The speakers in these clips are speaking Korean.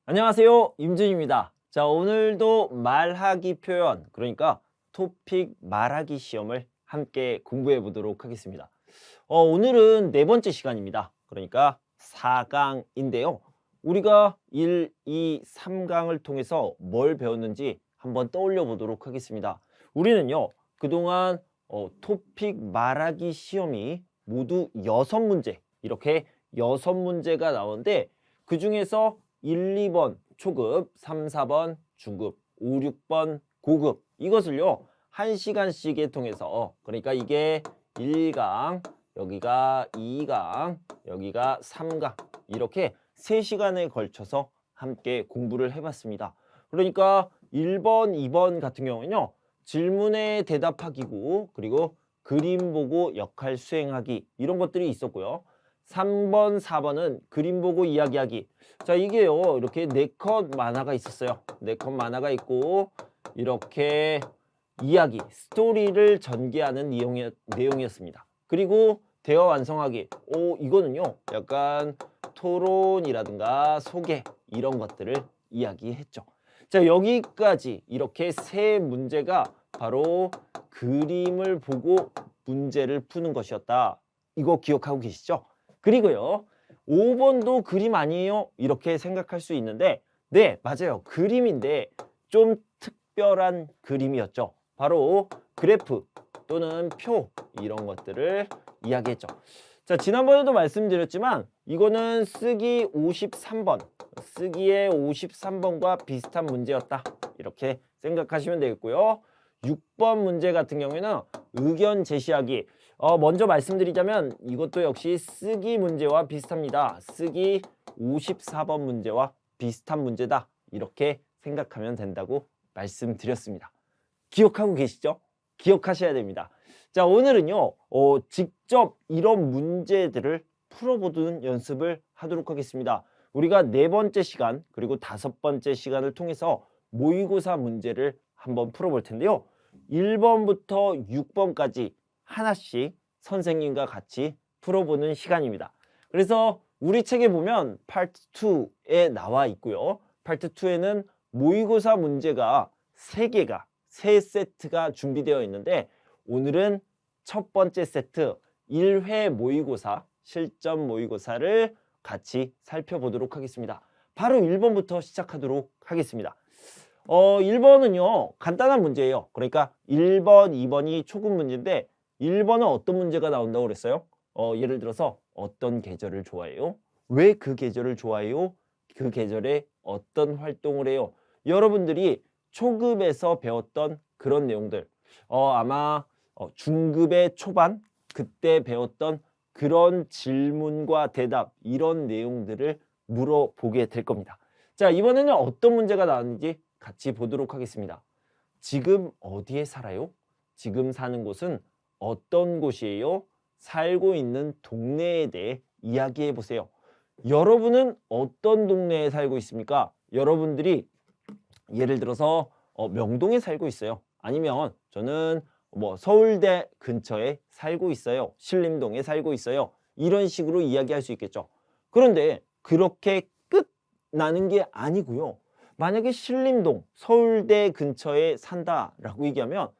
안녕하세요. 임준입니다. 자, 오늘도 말하기 표현, 그러니까 토픽 말하기 시험을 함께 공부해 보도록 하겠습니다. 오늘은 네 번째 시간입니다. 그러니까 4강인데요. 우리가 1, 2, 3강을 통해서 뭘 배웠는지 한번 떠올려 보도록 하겠습니다. 우리는요, 그동안 토픽 말하기 시험이 모두 6문제, 이렇게 6문제가 나오는데 그 중에서 1, 2번 초급, 3, 4번 중급, 5, 6번 고급, 이것을요 1시간씩에 통해서, 그러니까 이게 1강, 여기가 2강, 여기가 3강, 이렇게 3시간에 걸쳐서 함께 공부를 해봤습니다. 그러니까 1번, 2번 같은 경우는요 질문에 대답하기고, 그리고 그림 보고 역할 수행하기, 이런 것들이 있었고요. 3번, 4번은 그림 보고 이야기하기. 자, 이게요, 이렇게 4컷 만화가 있었어요. 4컷 만화가 있고, 이렇게 이야기, 스토리를 전개하는 내용이었습니다. 그리고 대화 완성하기. 이거는요, 약간 토론이라든가 소개, 이런 것들을 이야기했죠. 자, 여기까지 이렇게 3문제가 바로 그림을 보고 문제를 푸는 것이었다. 이거 기억하고 계시죠? 그리고요, 5번도 그림 아니에요? 이렇게 생각할 수 있는데, 네, 맞아요. 그림인데 좀 특별한 그림이었죠. 바로 그래프 또는 표, 이런 것들을 이야기했죠. 자, 지난번에도 말씀드렸지만 이거는 쓰기 53번, 쓰기의 53번과 비슷한 문제였다. 이렇게 생각하시면 되겠고요. 6번 문제 같은 경우에는 의견 제시하기. 먼저 말씀드리자면 이것도 역시 쓰기 문제와 비슷합니다. 쓰기 54번 문제와 비슷한 문제다. 이렇게 생각하면 된다고 말씀드렸습니다. 기억하고 계시죠? 기억하셔야 됩니다. 자, 오늘은요, 직접 이런 문제들을 풀어보는 연습을 하도록 하겠습니다. 우리가 4번째 시간, 그리고 5번째 시간을 통해서 모의고사 문제를 한번 풀어볼 텐데요. 1번부터 6번까지 하나씩 선생님과 같이 풀어보는 시간입니다. 그래서 우리 책에 보면 파트 2에 나와 있고요. 파트 2에는 모의고사 문제가 3개가, 3세트가 준비되어 있는데, 오늘은 첫 번째 세트 1회 모의고사, 실전 모의고사를 같이 살펴보도록 하겠습니다. 바로 1번부터 시작하도록 하겠습니다. 1번은요, 간단한 문제예요. 그러니까 1번, 2번이 초급 문제인데 1번은 어떤 문제가 나온다고 그랬어요? 예를 들어서 어떤 계절을 좋아해요? 왜 그 계절을 좋아해요? 그 계절에 어떤 활동을 해요? 여러분들이 초급에서 배웠던 그런 내용들, 아마 중급의 초반, 그때 배웠던 그런 질문과 대답, 이런 내용들을 물어보게 될 겁니다. 자, 이번에는 어떤 문제가 나왔는지 같이 보도록 하겠습니다. 지금 어디에 살아요? 지금 사는 곳은 어떤 곳이에요? 살고 있는 동네에 대해 이야기해 보세요. 여러분은 어떤 동네에 살고 있습니까? 여러분들이 예를 들어서 명동에 살고 있어요. 아니면 저는 뭐 서울대 근처에 살고 있어요. 신림동에 살고 있어요. 이런 식으로 이야기할 수 있겠죠. 그런데 그렇게 끝나는 게 아니고요. 만약에 신림동, 서울대 근처에 산다라고 얘기하면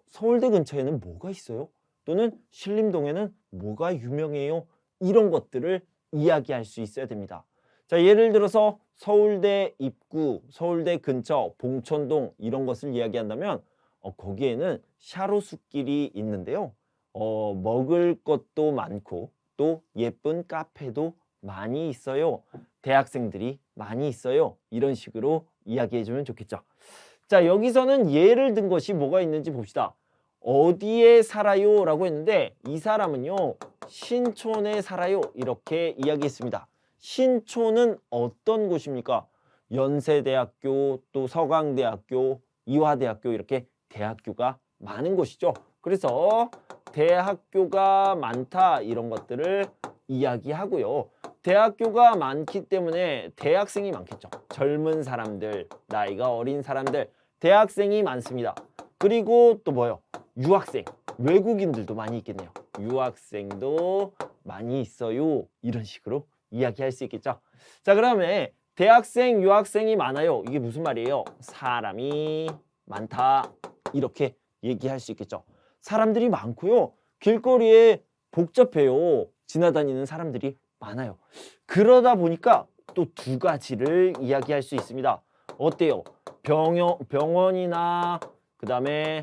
서울대 근처에는 뭐가 있어요? 또는 신림동에는 뭐가 유명해요? 이런 것들을 이야기할 수 있어야 됩니다. 자, 예를 들어서 서울대 입구, 서울대 근처, 봉천동, 이런 것을 이야기한다면 거기에는 샤로숲길이 있는데요. 먹을 것도 많고 또 예쁜 카페도 많이 있어요. 대학생들이 많이 있어요. 이런 식으로 이야기해 주면 좋겠죠. 자, 여기서는 예를 든 것이 뭐가 있는지 봅시다. 어디에 살아요? 라고 했는데 이 사람은요, 신촌에 살아요. 이렇게 이야기했습니다. 신촌은 어떤 곳입니까? 연세대학교, 또 서강대학교, 이화대학교, 이렇게 대학교가 많은 곳이죠. 그래서 대학교가 많다, 이런 것들을 이야기하고요. 대학교가 많기 때문에 대학생이 많겠죠. 젊은 사람들, 나이가 어린 사람들, 대학생이 많습니다. 그리고 또 뭐요? 유학생, 외국인들도 많이 있겠네요. 유학생도 많이 있어요. 이런 식으로 이야기할 수 있겠죠. 자, 그다음에 대학생, 유학생이 많아요. 이게 무슨 말이에요? 사람이 많다. 이렇게 얘기할 수 있겠죠. 사람들이 많고요. 길거리에 복잡해요. 지나다니는 사람들이 많아요. 그러다 보니까 또 두 가지를 이야기할 수 있습니다. 어때요? 병원이나 그다음에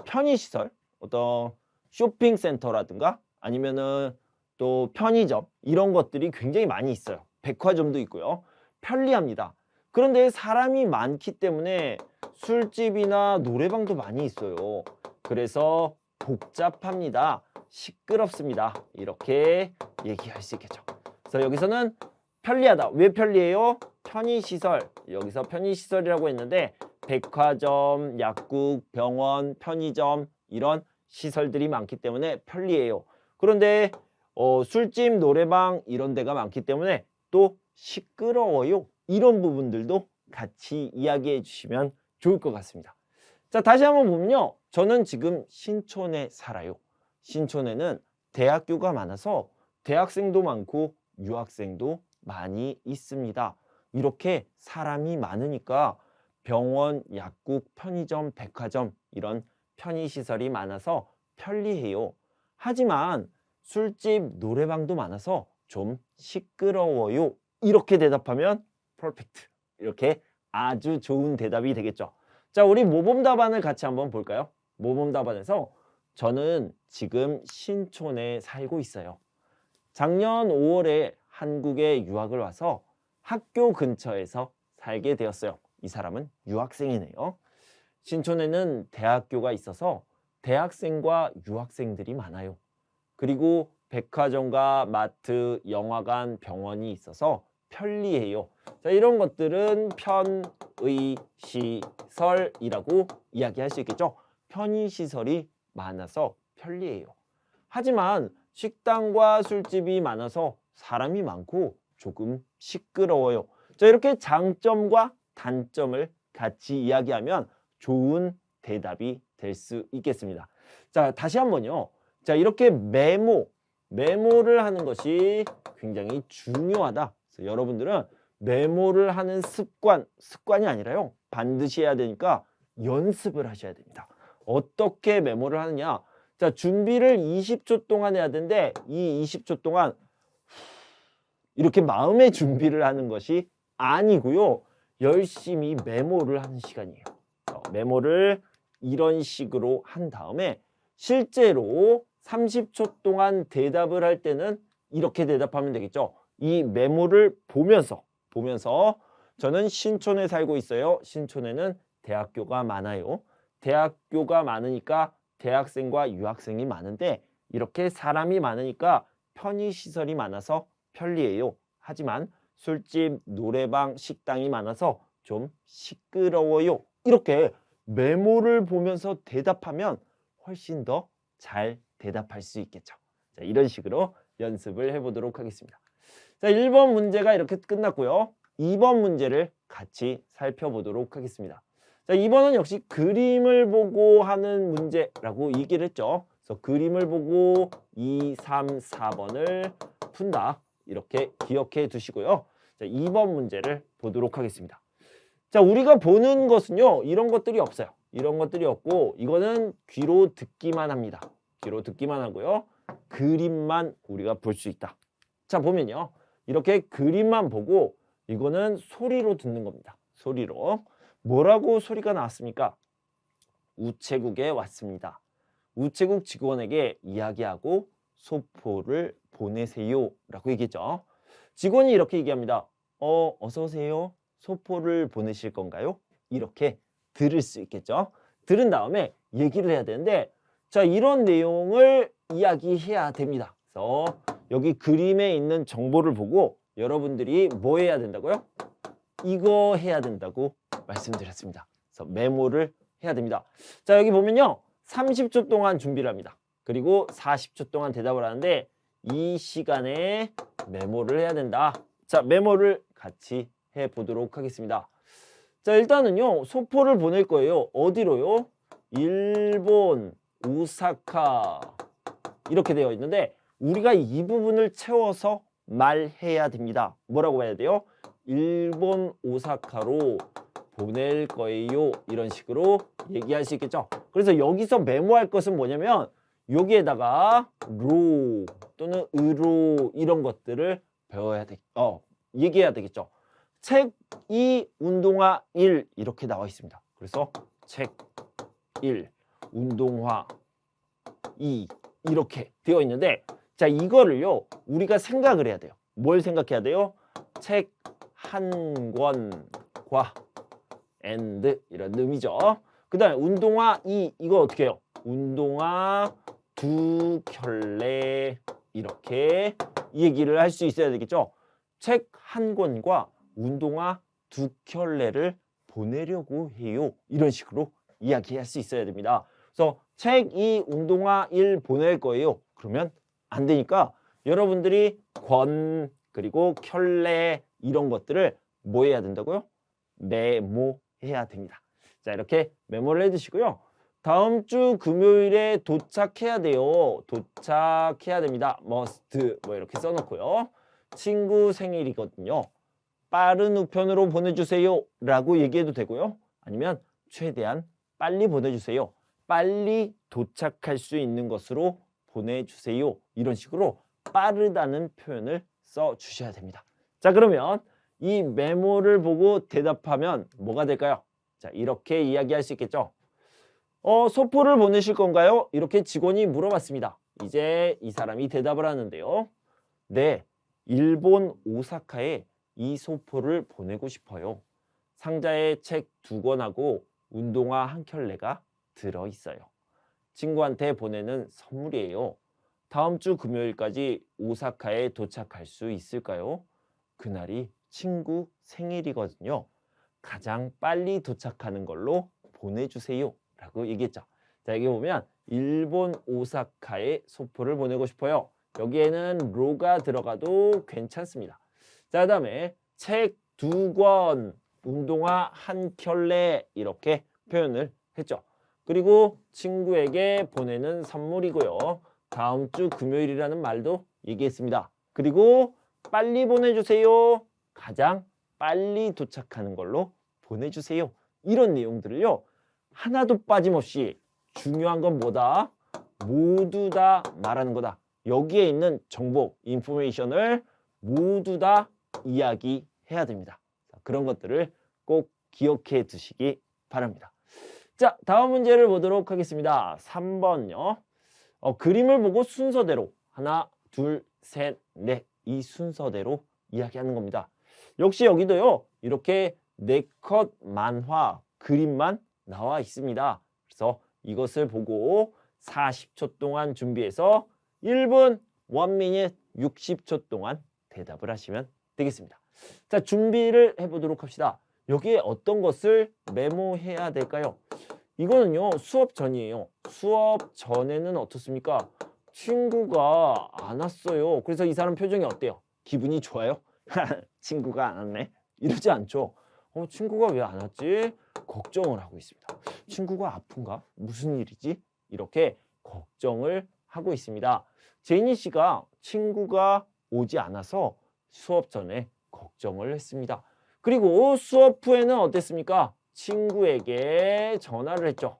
편의시설, 어떤 쇼핑센터라든가 아니면은 또 편의점 이런 것들이 굉장히 많이 있어요. 백화점도 있고요. 편리합니다. 그런데 사람이 많기 때문에 술집이나 노래방도 많이 있어요. 그래서 복잡합니다. 시끄럽습니다. 이렇게 얘기할 수 있겠죠. 그래서 여기서는 편리하다. 왜 편리해요? 편의시설. 여기서 편의시설이라고 했는데 백화점, 약국, 병원, 편의점 이런 시설들이 많기 때문에 편리해요. 그런데 술집, 노래방 이런 데가 많기 때문에 또 시끄러워요. 이런 부분들도 같이 이야기해 주시면 좋을 것 같습니다. 자, 다시 한번 보면요. 저는 지금 신촌에 살아요. 신촌에는 대학교가 많아서 대학생도 많고 유학생도 많이 있습니다. 이렇게 사람이 많으니까 병원, 약국, 편의점, 백화점 이런 편의시설이 많아서 편리해요. 하지만 술집, 노래방도 많아서 좀 시끄러워요. 이렇게 대답하면 퍼펙트. 이렇게 아주 좋은 대답이 되겠죠. 자, 우리 모범 답안을 같이 한번 볼까요? 모범 답안에서 저는 지금 신촌에 살고 있어요. 작년 5월에 한국에 유학을 와서 학교 근처에서 살게 되었어요. 이 사람은 유학생이네요. 신촌에는 대학교가 있어서 대학생과 유학생들이 많아요. 그리고 백화점과 마트, 영화관, 병원이 있어서 편리해요. 자, 이런 것들은 편의시설이라고 이야기할 수 있겠죠. 편의시설이 많아서 편리해요. 하지만 식당과 술집이 많아서 사람이 많고 조금 시끄러워요. 자, 이렇게 장점과 단점을 같이 이야기하면 좋은 대답이 될 수 있겠습니다. 자, 다시 한번요. 자, 이렇게 메모를 하는 것이 굉장히 중요하다. 그래서 여러분들은 메모를 하는 습관이 아니라요. 반드시 해야 되니까 연습을 하셔야 됩니다. 어떻게 메모를 하느냐? 자, 준비를 20초 동안 해야 되는데 이 20초 동안 이렇게 마음의 준비를 하는 것이 아니고요. 열심히 메모를 하는 시간이에요. 메모를 이런 식으로 한 다음에 실제로 30초 동안 대답을 할 때는 이렇게 대답하면 되겠죠. 이 메모를 보면서 저는 신촌에 살고 있어요. 신촌에는 대학교가 많아요. 대학교가 많으니까 대학생과 유학생이 많은데 이렇게 사람이 많으니까 편의시설이 많아서 편리해요. 하지만 술집, 노래방, 식당이 많아서 좀 시끄러워요. 이렇게 메모를 보면서 대답하면 훨씬 더 잘 대답할 수 있겠죠. 자, 이런 식으로 연습을 해보도록 하겠습니다. 자, 1번 문제가 이렇게 끝났고요. 2번 문제를 같이 살펴보도록 하겠습니다. 자, 2번은 역시 그림을 보고 하는 문제라고 얘기를 했죠. 그래서 그림을 보고 2, 3, 4번을 푼다. 이렇게 기억해 두시고요. 자, 2번 문제를 보도록 하겠습니다. 자, 우리가 보는 것은요. 이런 것들이 없어요. 이런 것들이 없고 이거는 귀로 듣기만 합니다. 귀로 듣기만 하고요. 그림만 우리가 볼 수 있다. 자, 보면요. 이렇게 그림만 보고 이거는 소리로 듣는 겁니다. 소리로. 뭐라고 소리가 나왔습니까? 우체국에 왔습니다. 우체국 직원에게 이야기하고 소포를 보내세요 라고 얘기했죠. 직원이 이렇게 얘기합니다. 어서 오세요. 소포를 보내실 건가요? 이렇게 들을 수 있겠죠. 들은 다음에 얘기를 해야 되는데 자, 이런 내용을 이야기해야 됩니다. 그래서 여기 그림에 있는 정보를 보고 여러분들이 뭐 해야 된다고요? 이거 해야 된다고 말씀드렸습니다. 그래서 메모를 해야 됩니다. 자, 여기 보면요. 30초 동안 준비를 합니다. 그리고 40초 동안 대답을 하는데 이 시간에 메모를 해야 된다. 자, 메모를 같이 해보도록 하겠습니다. 자, 일단은요. 소포를 보낼 거예요. 어디로요? 일본, 오사카 이렇게 되어 있는데 우리가 이 부분을 채워서 말해야 됩니다. 뭐라고 해야 돼요? 일본 오사카로 보낼 거예요. 이런 식으로 얘기할 수 있겠죠. 그래서 여기서 메모할 것은 뭐냐면 여기에다가 로 또는 으로 이런 것들을 얘기해야 되겠죠. 책 2, 운동화 1 이렇게 나와 있습니다. 그래서 책 1, 운동화 2 이렇게 되어 있는데 자 이거를요 우리가 생각을 해야 돼요. 뭘 생각해야 돼요? 책 한 권과 and 이런 의미죠. 그 다음에 운동화 2 이거 어떻게 해요? 운동화 2켤레 이렇게 얘기를 할 수 있어야 되겠죠. 책 한 권과 운동화 2켤레를 보내려고 해요. 이런 식으로 이야기할 수 있어야 됩니다. 그래서 책 2, 운동화 1 보낼 거예요. 그러면 안 되니까 여러분들이 권 그리고 켤레 이런 것들을 뭐 해야 된다고요? 메모해야 됩니다. 자 이렇게 메모를 해두시고요. 다음 주 금요일에 도착해야 돼요. 도착해야 됩니다. must 뭐 이렇게 써놓고요. 친구 생일이거든요. 빠른 우편으로 보내주세요 라고 얘기해도 되고요. 아니면 최대한 빨리 보내주세요. 빨리 도착할 수 있는 것으로 보내주세요. 이런 식으로 빠르다는 표현을 써주셔야 됩니다. 자 그러면 이 메모를 보고 대답하면 뭐가 될까요? 자 이렇게 이야기할 수 있겠죠. 소포를 보내실 건가요? 이렇게 직원이 물어봤습니다. 이제 이 사람이 대답을 하는데요. 네, 일본 오사카에 이 소포를 보내고 싶어요. 상자에 책 2권하고 운동화 1켤레가 들어있어요. 친구한테 보내는 선물이에요. 다음 주 금요일까지 오사카에 도착할 수 있을까요? 그날이 친구 생일이거든요. 가장 빨리 도착하는 걸로 보내주세요 라고 얘기했죠. 자 여기 보면 일본 오사카에 소포를 보내고 싶어요. 여기에는 로가 들어가도 괜찮습니다. 자 그다음에 책 2권, 운동화 1켤레 이렇게 표현을 했죠. 그리고 친구에게 보내는 선물이고요. 다음 주 금요일이라는 말도 얘기했습니다. 그리고 빨리 보내주세요. 가장 빨리 도착하는 걸로 보내주세요. 이런 내용들을요. 하나도 빠짐없이 중요한 건 뭐다? 모두 다 말하는 거다. 여기에 있는 정보, 인포메이션을 모두 다 이야기해야 됩니다. 그런 것들을 꼭 기억해 두시기 바랍니다. 자, 다음 문제를 보도록 하겠습니다. 3번요. 그림을 보고 순서대로 하나, 둘, 셋, 넷 이 순서대로 이야기하는 겁니다. 역시 여기도요. 이렇게 4컷 만화 그림만 나와 있습니다. 그래서 이것을 보고 40초 동안 준비해서 1분 1minute 60초 동안 대답을 하시면 되겠습니다. 자, 준비를 해보도록 합시다. 여기에 어떤 것을 메모해야 될까요? 이거는요 수업 전이에요. 수업 전에는 어떻습니까? 친구가 안 왔어요. 그래서 이 사람 표정이 어때요? 기분이 좋아요? 친구가 안 왔네? 이러지 않죠. 친구가 왜 안 왔지? 걱정을 하고 있습니다. 친구가 아픈가? 무슨 일이지? 이렇게 걱정을 하고 있습니다. 제니 씨가 친구가 오지 않아서 수업 전에 걱정을 했습니다. 그리고 수업 후에는 어땠습니까? 친구에게 전화를 했죠.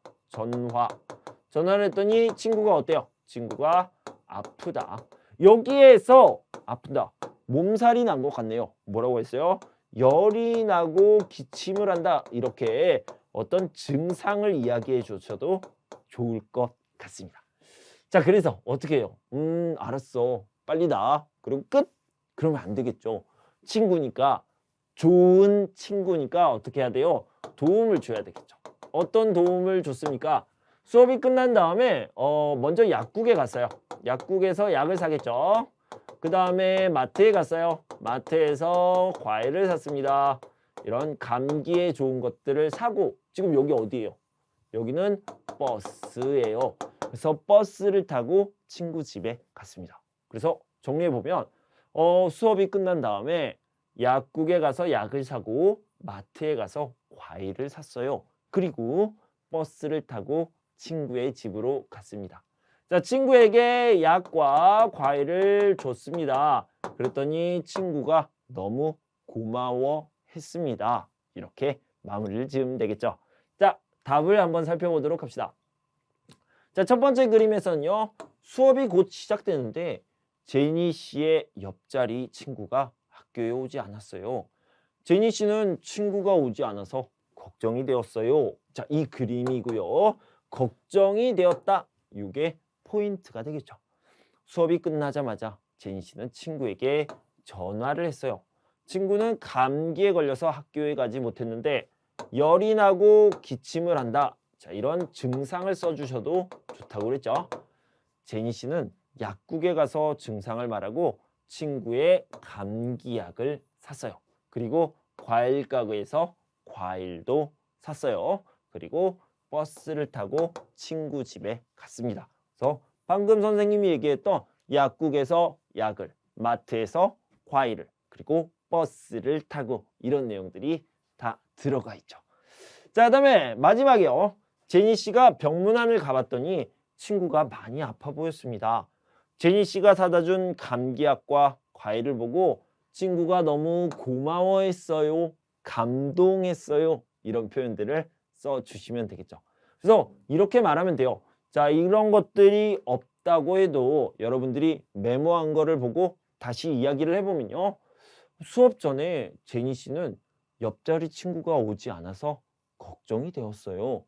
전화를 했더니 친구가 어때요? 친구가 아프다. 여기에서 아프다. 몸살이 난 것 같네요. 뭐라고 했어요? 열이 나고 기침을 한다. 이렇게 어떤 증상을 이야기해 주셔도 좋을 것 같습니다. 자, 그래서 어떻게 해요? 알았어. 빨리 나. 그리고 끝? 그러면 안 되겠죠. 친구니까, 좋은 친구니까 어떻게 해야 돼요? 도움을 줘야 되겠죠. 어떤 도움을 줬습니까? 수업이 끝난 다음에 먼저 약국에 갔어요. 약국에서 약을 사겠죠. 그 다음에 마트에 갔어요. 마트에서 과일을 샀습니다. 이런 감기에 좋은 것들을 사고 지금 여기 어디예요? 여기는 버스예요. 그래서 버스를 타고 친구 집에 갔습니다. 그래서 정리해보면 수업이 끝난 다음에 약국에 가서 약을 사고 마트에 가서 과일을 샀어요. 그리고 버스를 타고 친구의 집으로 갔습니다. 자, 친구에게 약과 과일을 줬습니다. 그랬더니 친구가 너무 고마워했습니다. 이렇게 마무리를 지으면 되겠죠. 자, 답을 한번 살펴보도록 합시다. 자, 첫 번째 그림에서는요. 수업이 곧 시작되는데 제니 씨의 옆자리 친구가 학교에 오지 않았어요. 제니 씨는 친구가 오지 않아서 걱정이 되었어요. 자, 이 그림이고요. 걱정이 되었다. 이게 포인트가 되겠죠. 수업이 끝나자마자 제니 씨는 친구에게 전화를 했어요. 친구는 감기에 걸려서 학교에 가지 못했는데 열이 나고 기침을 한다. 자, 이런 증상을 써주셔도 좋다고 그랬죠. 제니 씨는 약국에 가서 증상을 말하고 친구의 감기약을 샀어요. 그리고 과일 가게에서 과일도 샀어요. 그리고 버스를 타고 친구 집에 갔습니다. 그래서 방금 선생님이 얘기했던 약국에서 약을, 마트에서 과일을, 그리고 버스를 타고 이런 내용들이 다 들어가 있죠. 자, 그다음에 마지막이요. 제니 씨가 병문안을 가봤더니 친구가 많이 아파 보였습니다. 제니 씨가 사다 준 감기약과 과일을 보고 친구가 너무 고마워했어요, 감동했어요, 이런 표현들을 써주시면 되겠죠. 그래서 이렇게 말하면 돼요. 자, 이런 것들이 없다고 해도 여러분들이 메모한 거를 보고 다시 이야기를 해보면요. 수업 전에 제니 씨는 옆자리 친구가 오지 않아서 걱정이 되었어요.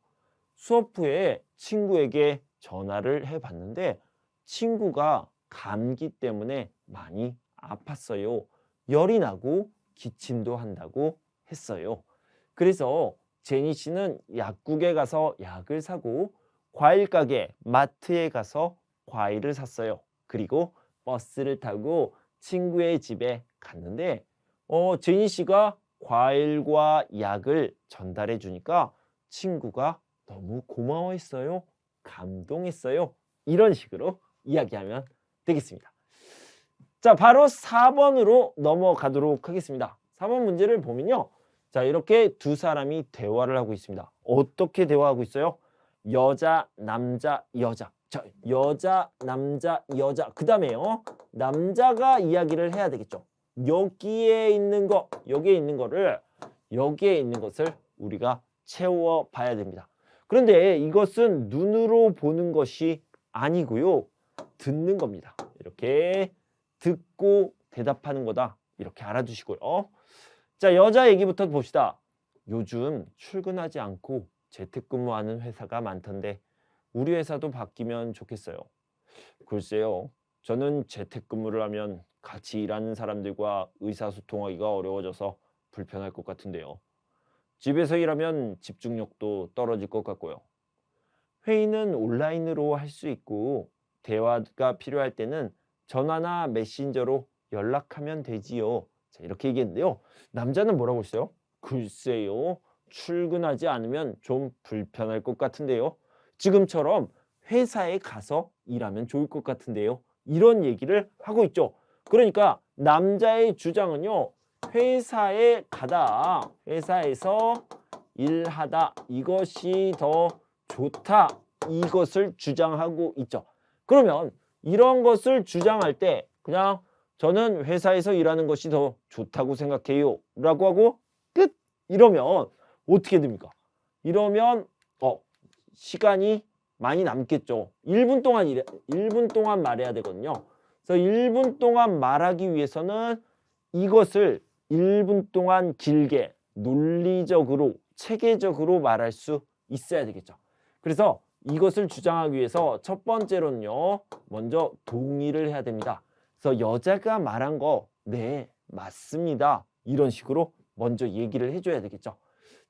수업 후에 친구에게 전화를 해봤는데 친구가 감기 때문에 많이 아팠어요. 열이 나고 기침도 한다고 했어요. 그래서 제니 씨는 약국에 가서 약을 사고 과일 가게, 마트에 가서 과일을 샀어요. 그리고 버스를 타고 친구의 집에 갔는데 제니 씨가 과일과 약을 전달해 주니까 친구가 너무 고마워했어요, 감동했어요. 이런 식으로 이야기하면 되겠습니다. 자, 바로 4번으로 넘어가도록 하겠습니다. 4번 문제를 보면요. 자, 이렇게 두 사람이 대화를 하고 있습니다. 어떻게 대화하고 있어요? 여자, 남자, 여자. 자, 여자, 남자, 여자. 그 다음에요. 남자가 이야기를 해야 되겠죠. 여기에 있는 거, 여기에 있는 거를, 여기에 있는 것을 우리가 채워 봐야 됩니다. 그런데 이것은 눈으로 보는 것이 아니고요. 듣는 겁니다. 이렇게 듣고 대답하는 거다. 이렇게 알아두시고요. 자, 여자 얘기부터 봅시다. 요즘 출근하지 않고 재택근무하는 회사가 많던데 우리 회사도 바뀌면 좋겠어요. 글쎄요. 저는 재택근무를 하면 같이 일하는 사람들과 의사소통하기가 어려워져서 불편할 것 같은데요. 집에서 일하면 집중력도 떨어질 것 같고요. 회의는 온라인으로 할 수 있고 대화가 필요할 때는 전화나 메신저로 연락하면 되지요. 자, 이렇게 얘기했는데요. 남자는 뭐라고 했어요? 글쎄요. 출근하지 않으면 좀 불편할 것 같은데요. 지금처럼 회사에 가서 일하면 좋을 것 같은데요. 이런 얘기를 하고 있죠. 그러니까 남자의 주장은요. 회사에 가다, 회사에서 일하다, 이것이 더 좋다, 이것을 주장하고 있죠. 그러면 이런 것을 주장할 때 그냥 저는 회사에서 일하는 것이 더 좋다고 생각해요 라고 하고 끝! 이러면 어떻게 됩니까? 이러면 시간이 많이 남겠죠. 1분 동안 말해야 되거든요. 그래서 1분 동안 말하기 위해서는 이것을 1분 동안 길게 논리적으로 체계적으로 말할 수 있어야 되겠죠. 그래서 이것을 주장하기 위해서 첫 번째로는요. 먼저 동의를 해야 됩니다. 그래서 여자가 말한 거 네, 맞습니다. 이런 식으로 먼저 얘기를 해줘야 되겠죠.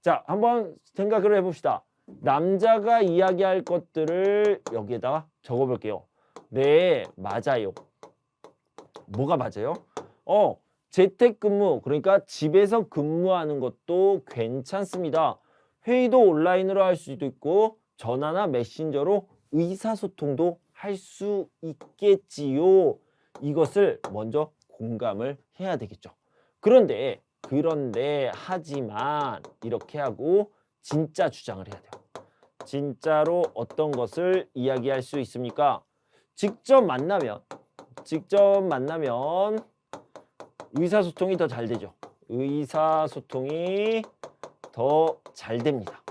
자, 한번 생각을 해봅시다. 남자가 이야기할 것들을 여기에다가 적어볼게요. 네, 맞아요. 뭐가 맞아요? 재택근무, 그러니까 집에서 근무하는 것도 괜찮습니다. 회의도 온라인으로 할 수도 있고 전화나 메신저로 의사소통도 할 수 있겠지요. 이것을 먼저 공감을 해야 되겠죠. 그런데 하지만 이렇게 하고 진짜 주장을 해야 돼요. 진짜로 어떤 것을 이야기할 수 있습니까? 직접 만나면 의사소통이 더 잘 되죠. 의사소통이 더 잘 됩니다.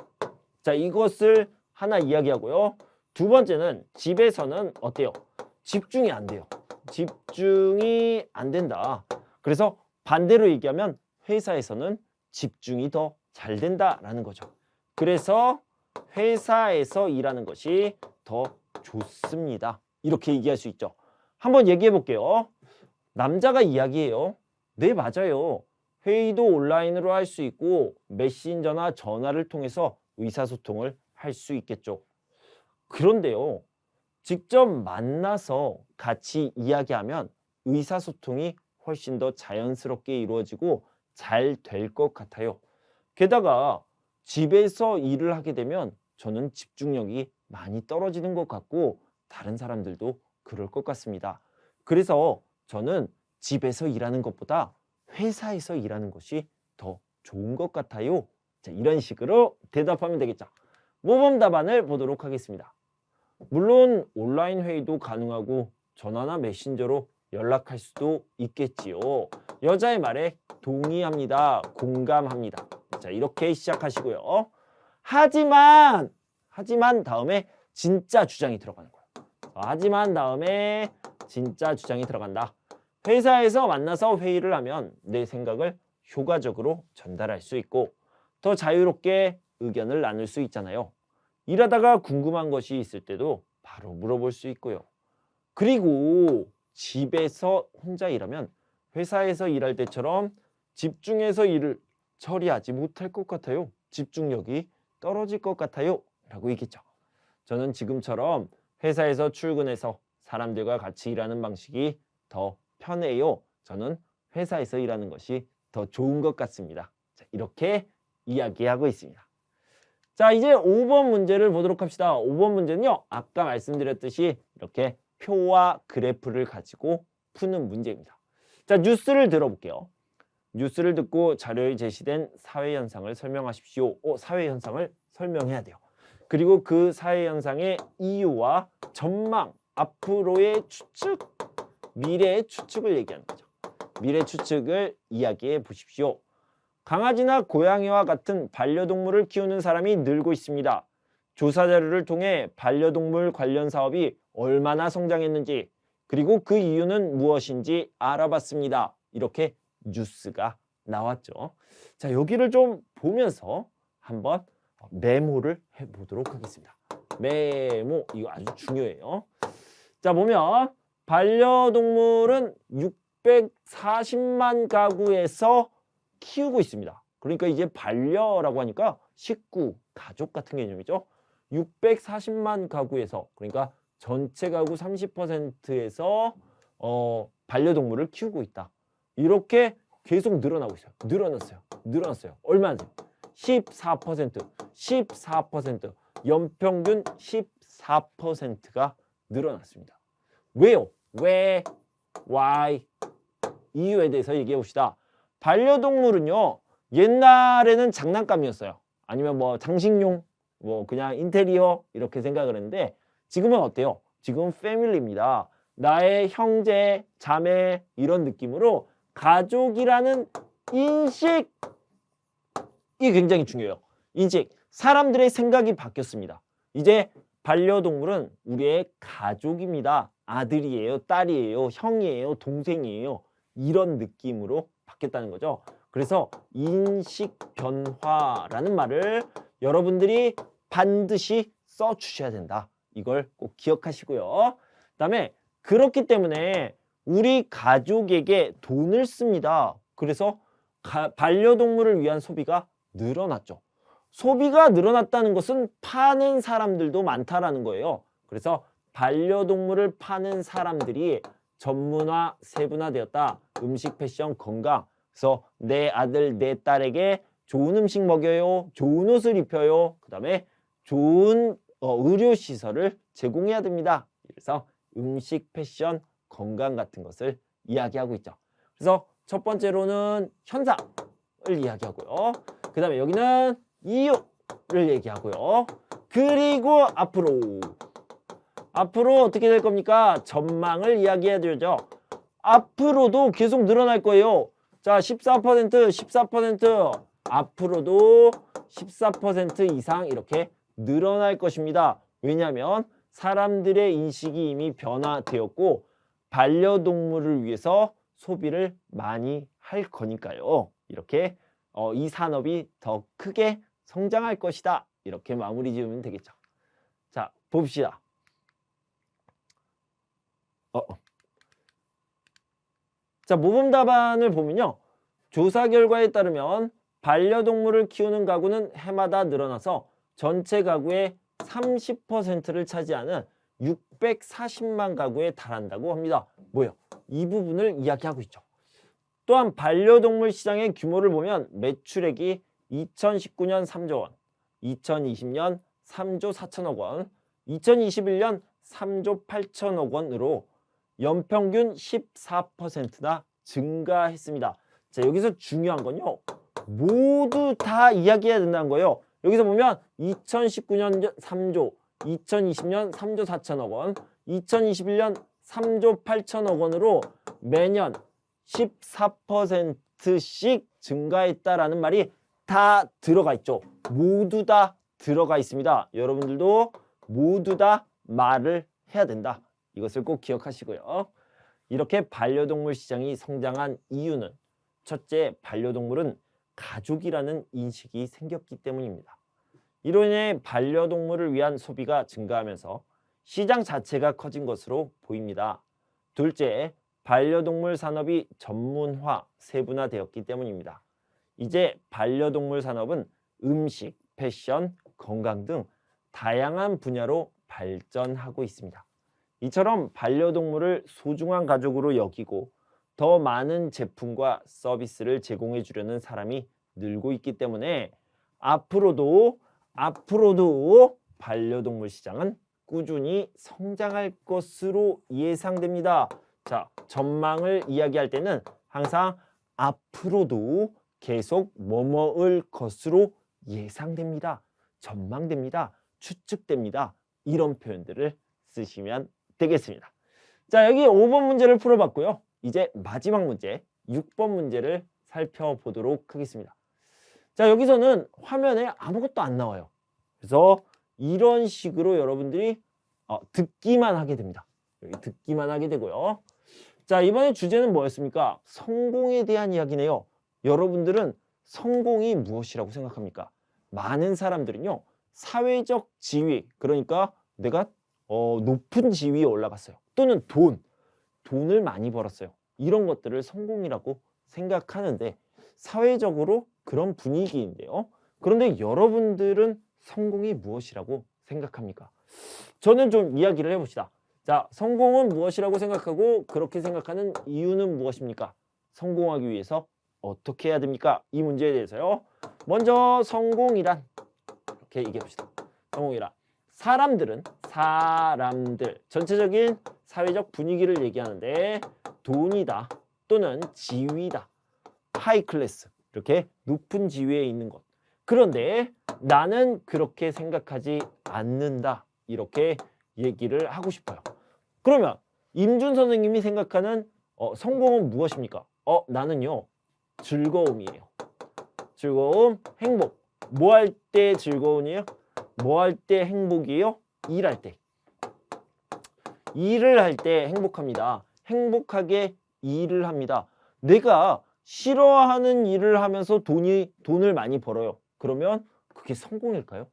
자, 이것을 하나 이야기하고요. 두 번째는 집에서는 어때요? 집중이 안 돼요. 집중이 안 된다. 그래서 반대로 얘기하면 회사에서는 집중이 더 잘 된다라는 거죠. 그래서 회사에서 일하는 것이 더 좋습니다. 이렇게 얘기할 수 있죠. 한번 얘기해 볼게요. 남자가 이야기해요. 네, 맞아요. 회의도 온라인으로 할 수 있고 메신저나 전화를 통해서 의사소통을 할 수 있겠죠. 그런데요, 직접 만나서 같이 이야기하면 의사소통이 훨씬 더 자연스럽게 이루어지고 잘 될 것 같아요. 게다가 집에서 일을 하게 되면 저는 집중력이 많이 떨어지는 것 같고 다른 사람들도 그럴 것 같습니다. 그래서 저는 집에서 일하는 것보다 회사에서 일하는 것이 더 좋은 것 같아요. 자, 이런 식으로 대답하면 되겠죠. 모범 답안을 보도록 하겠습니다. 물론 온라인 회의도 가능하고 전화나 메신저로 연락할 수도 있겠지요. 여자의 말에 동의합니다. 공감합니다. 자, 이렇게 시작하시고요. 하지만 다음에 진짜 주장이 들어가는 거예요. 하지만 다음에 진짜 주장이 들어간다. 회사에서 만나서 회의를 하면 내 생각을 효과적으로 전달할 수 있고 더 자유롭게 의견을 나눌 수 있잖아요. 일하다가 궁금한 것이 있을 때도 바로 물어볼 수 있고요. 그리고 집에서 혼자 일하면 회사에서 일할 때처럼 집중해서 일을 처리하지 못할 것 같아요. 집중력이 떨어질 것 같아요. 라고 얘기했죠. 저는 지금처럼 회사에서 출근해서 사람들과 같이 일하는 방식이 더 편해요. 저는 회사에서 일하는 것이 더 좋은 것 같습니다. 자, 이렇게 이야기하고 있습니다. 자, 이제 5번 문제를 보도록 합시다. 5번 문제는요, 아까 말씀드렸듯이 이렇게 표와 그래프를 가지고 푸는 문제입니다. 자, 뉴스를 들어볼게요. 뉴스를 듣고 자료에 제시된 사회현상을 설명하십시오. 사회현상을 설명해야 돼요. 그리고 그 사회현상의 이유와 전망, 앞으로의 추측, 미래의 추측을 얘기하는 거죠. 미래 추측을 이야기해 보십시오. 강아지나 고양이와 같은 반려동물을 키우는 사람이 늘고 있습니다. 조사 자료를 통해 반려동물 관련 사업이 얼마나 성장했는지 그리고 그 이유는 무엇인지 알아봤습니다. 이렇게 뉴스가 나왔죠. 자, 여기를 좀 보면서 한번 메모를 해보도록 하겠습니다. 메모, 이거 아주 중요해요. 자, 보면 반려동물은 640만 가구에서 키우고 있습니다. 그러니까 이제 반려라고 하니까 식구, 가족 같은 개념이죠. 640만 가구에서, 그러니까 전체 가구 30%에서 반려동물을 키우고 있다. 이렇게 계속 늘어나고 있어요. 늘어났어요. 얼마나? 14%, 연평균 14%가 늘어났습니다. 왜요? 왜? why? 이유에 대해서 얘기해 봅시다. 반려동물은요, 옛날에는 장난감이었어요. 아니면 뭐 장식용, 뭐 그냥 인테리어 이렇게 생각을 했는데 지금은 어때요? 지금은 패밀리입니다. 나의 형제, 자매 이런 느낌으로 가족이라는 인식이 굉장히 중요해요. 인식. 사람들의 생각이 바뀌었습니다. 이제 반려동물은 우리의 가족입니다. 아들이에요, 딸이에요, 형이에요, 동생이에요. 이런 느낌으로 바뀌었다는 거죠. 그래서 인식 변화라는 말을 여러분들이 반드시 써주셔야 된다. 이걸 꼭 기억하시고요. 그다음에 그렇기 때문에 우리 가족에게 돈을 씁니다. 그래서 반려동물을 위한 소비가 늘어났죠. 소비가 늘어났다는 것은 파는 사람들도 많다라는 거예요. 그래서 반려동물을 파는 사람들이 전문화, 세분화되었다. 음식, 패션, 건강. 그래서 내 아들, 내 딸에게 좋은 음식 먹여요. 좋은 옷을 입혀요. 그 다음에 좋은 의료시설을 제공해야 됩니다. 그래서 음식, 패션, 건강 같은 것을 이야기하고 있죠. 그래서 첫 번째로는 현상을 이야기하고요. 그 다음에 여기는 이유를 얘기하고요. 그리고 앞으로 어떻게 될 겁니까? 전망을 이야기해야 되죠. 앞으로도 계속 늘어날 거예요. 자, 14%, 앞으로도 14% 이상 이렇게 늘어날 것입니다. 왜냐하면 사람들의 인식이 이미 변화되었고 반려동물을 위해서 소비를 많이 할 거니까요. 이렇게 이 산업이 더 크게 성장할 것이다. 이렇게 마무리 지으면 되겠죠. 자, 봅시다. 자, 모범 답안을 보면요. 조사 결과에 따르면 반려동물을 키우는 가구는 해마다 늘어나서 전체 가구의 30%를 차지하는 640만 가구에 달한다고 합니다. 뭐요? 이 부분을 이야기하고 있죠. 또한 반려동물 시장의 규모를 보면 매출액이 2019년 3조 원, 2020년 3조 4천억 원, 2021년 3조 8천억 원으로 연평균 14%나 증가했습니다. 자, 여기서 중요한 건요. 모두 다 이야기해야 된다는 거예요. 여기서 보면 2019년 3조, 2020년 3조 4천억 원, 2021년 3조 8천억 원으로 매년 14%씩 증가했다라는 말이 다 들어가 있죠. 모두 다 들어가 있습니다. 여러분들도 모두 다 말을 해야 된다. 이것을 꼭 기억하시고요. 이렇게 반려동물 시장이 성장한 이유는 첫째, 반려동물은 가족이라는 인식이 생겼기 때문입니다. 이로 인해 반려동물을 위한 소비가 증가하면서 시장 자체가 커진 것으로 보입니다. 둘째, 반려동물 산업이 전문화, 세분화되었기 때문입니다. 이제 반려동물 산업은 음식, 패션, 건강 등 다양한 분야로 발전하고 있습니다. 이처럼 반려동물을 소중한 가족으로 여기고 더 많은 제품과 서비스를 제공해 주려는 사람이 늘고 있기 때문에 앞으로도 반려동물 시장은 꾸준히 성장할 것으로 예상됩니다. 자, 전망을 이야기할 때는 항상 앞으로도 계속 뭐뭐을 것으로 예상됩니다. 전망됩니다. 추측됩니다. 이런 표현들을 쓰시면 되겠습니다. 자, 여기 5번 문제를 풀어봤고요. 이제 마지막 문제 6번 문제를 살펴보도록 하겠습니다. 자, 여기서는 화면에 아무것도 안 나와요. 그래서 이런 식으로 여러분들이 듣기만 하게 됩니다. 여기 듣기만 하게 되고요. 자, 이번에 주제는 뭐였습니까? 성공에 대한 이야기네요. 여러분들은 성공이 무엇이라고 생각합니까? 많은 사람들은요. 사회적 지위, 그러니까 내가 높은 지위에 올라갔어요. 또는 돈을 많이 벌었어요. 이런 것들을 성공이라고 생각하는데 사회적으로 그런 분위기인데요. 그런데 여러분들은 성공이 무엇이라고 생각합니까? 저는 좀 이야기를 해봅시다. 자, 성공은 무엇이라고 생각하고 그렇게 생각하는 이유는 무엇입니까? 성공하기 위해서 어떻게 해야 됩니까? 이 문제에 대해서요. 먼저 성공이란 이렇게 얘기해봅시다. 성공이란 사람들 전체적인 사회적 분위기를 얘기하는데 돈이다 또는 지위다, 하이 클래스, 이렇게 높은 지위에 있는 것. 그런데 나는 그렇게 생각하지 않는다, 이렇게 얘기를 하고 싶어요. 그러면 임준 선생님이 생각하는 성공은 무엇입니까? 나는요 즐거움이에요. 즐거움, 행복. 뭐 할 때 즐거움이에요? 뭐 할 때 행복이에요? 일할 때. 일을 할 때 행복합니다. 행복하게 일을 합니다. 내가 싫어하는 일을 하면서 돈을 많이 벌어요. 그러면 그게 성공일까요?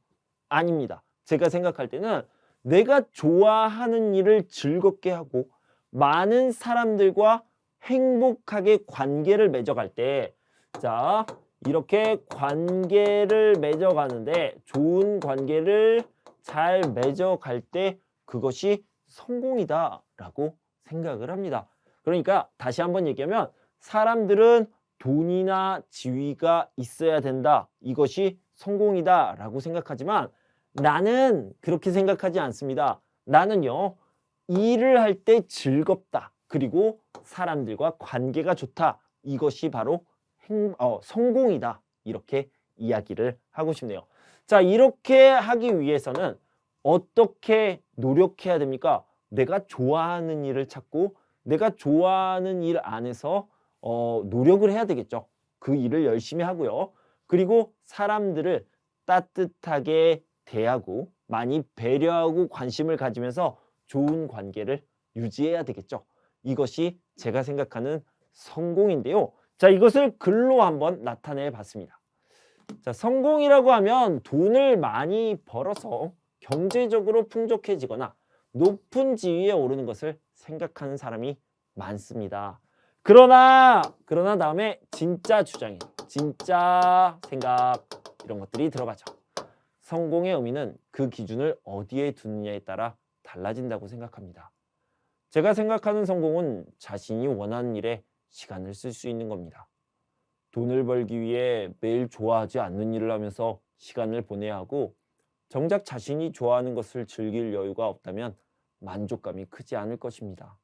아닙니다. 제가 생각할 때는 내가 좋아하는 일을 즐겁게 하고 많은 사람들과 행복하게 관계를 맺어갈 때, 자, 이렇게 관계를 맺어가는데 좋은 관계를 잘 맺어갈 때 그것이 성공이다라고 생각을 합니다. 그러니까 다시 한번 얘기하면 사람들은 돈이나 지위가 있어야 된다, 이것이 성공이다라고 생각하지만 나는 그렇게 생각하지 않습니다. 나는요 일을 할 때 즐겁다, 그리고 사람들과 관계가 좋다, 이것이 바로 성공이다, 이렇게 이야기를 하고 싶네요. 자, 이렇게 하기 위해서는 어떻게 노력해야 됩니까? 내가 좋아하는 일을 찾고 내가 좋아하는 일 안에서 노력을 해야 되겠죠. 그 일을 열심히 하고요. 그리고 사람들을 따뜻하게 대하고 많이 배려하고 관심을 가지면서 좋은 관계를 유지해야 되겠죠. 이것이 제가 생각하는 성공인데요. 자, 이것을 글로 한번 나타내 봤습니다. 자, 성공이라고 하면 돈을 많이 벌어서 경제적으로 풍족해지거나 높은 지위에 오르는 것을 생각하는 사람이 많습니다. 그러나 다음에 진짜 주장이에요. 진짜 생각 이런 것들이 들어가죠. 성공의 의미는 그 기준을 어디에 두느냐에 따라 달라진다고 생각합니다. 제가 생각하는 성공은 자신이 원하는 일에 시간을 쓸 수 있는 겁니다. 돈을 벌기 위해 매일 좋아하지 않는 일을 하면서 시간을 보내야 하고 정작 자신이 좋아하는 것을 즐길 여유가 없다면 만족감이 크지 않을 것입니다.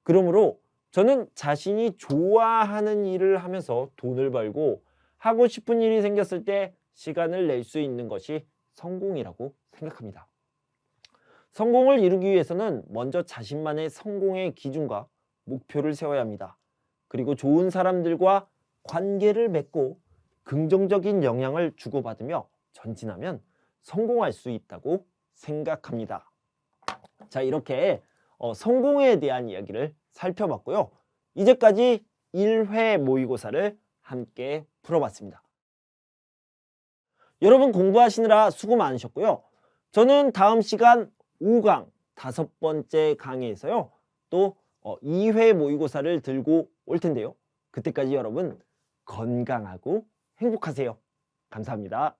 그러므로 저는 자신이 좋아하는 일을 하면서 돈을 벌고 하고 싶은 일이 생겼을 때 시간을 낼 수 있는 것이 성공이라고 생각합니다. 성공을 이루기 위해서는 먼저 자신만의 성공의 기준과 목표를 세워야 합니다. 그리고 좋은 사람들과 관계를 맺고 긍정적인 영향을 주고받으며 전진하면 성공할 수 있다고 생각합니다. 자, 이렇게 성공에 대한 이야기를 살펴봤고요. 이제까지 1회 모의고사를 함께 풀어봤습니다. 여러분 공부하시느라 수고 많으셨고요. 저는 다음 시간 5강 5번째 강의에서요. 또 2회 모의고사를 들고 올 텐데요. 그때까지 여러분 건강하고 행복하세요. 감사합니다.